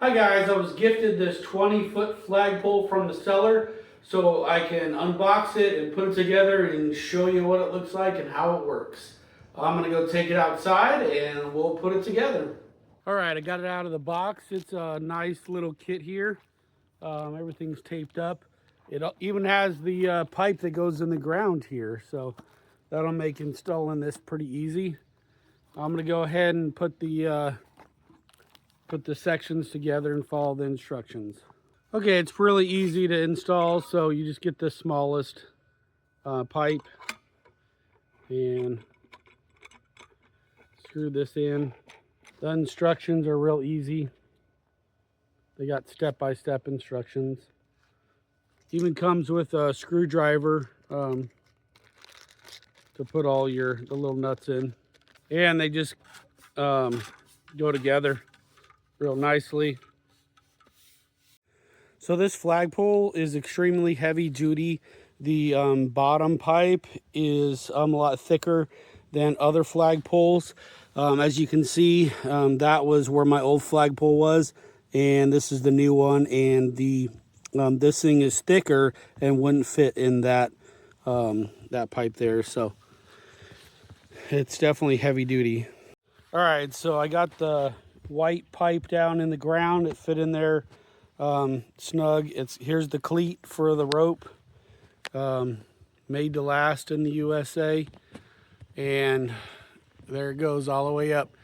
Hi guys, I was gifted this 20-foot flagpole from the seller so I can unbox it and put it together and show you what it looks like and how it works. I'm gonna go take it outside and we'll put it together. All right, I got it out of the box. It's a nice little kit here. Everything's taped up. It even has the pipe that goes in the ground here, so that'll make installing this pretty easy. I'm gonna go ahead and put the sections together and follow the instructions. Okay, it's really easy to install, so you just get the smallest pipe and screw this in. The instructions are real easy. They got step-by-step instructions. Even comes with a screwdriver to put all the little nuts in. And they just go together real nicely. So this flagpole is extremely heavy duty. The bottom pipe is a lot thicker than other flagpoles. As you can see, that was where my old flagpole was, and this is the new one. And the this thing is thicker and wouldn't fit in that that pipe there. So it's definitely heavy duty. All right, so I got the white pipe down in the ground. It fit in there snug. Here's the cleat for the rope, made to last in the USA, and there it goes all the way up.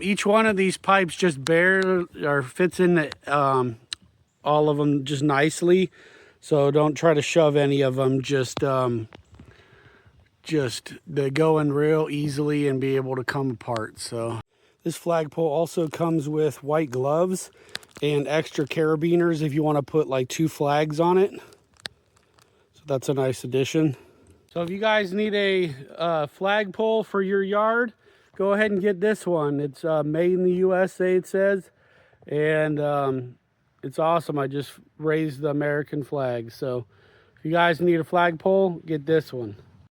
Each one of these pipes just fits in the, all of them just nicely, so don't try to shove any of them. Just they go in real easily and be able to come apart. So this flagpole also comes with white gloves and extra carabiners if you want to put like 2 flags on it. So that's a nice addition. So if you guys need a flagpole for your yard, go ahead and get this one. It's made in the USA, it says, and it's awesome. I just raised the American flag. So if you guys need a flagpole, get this one.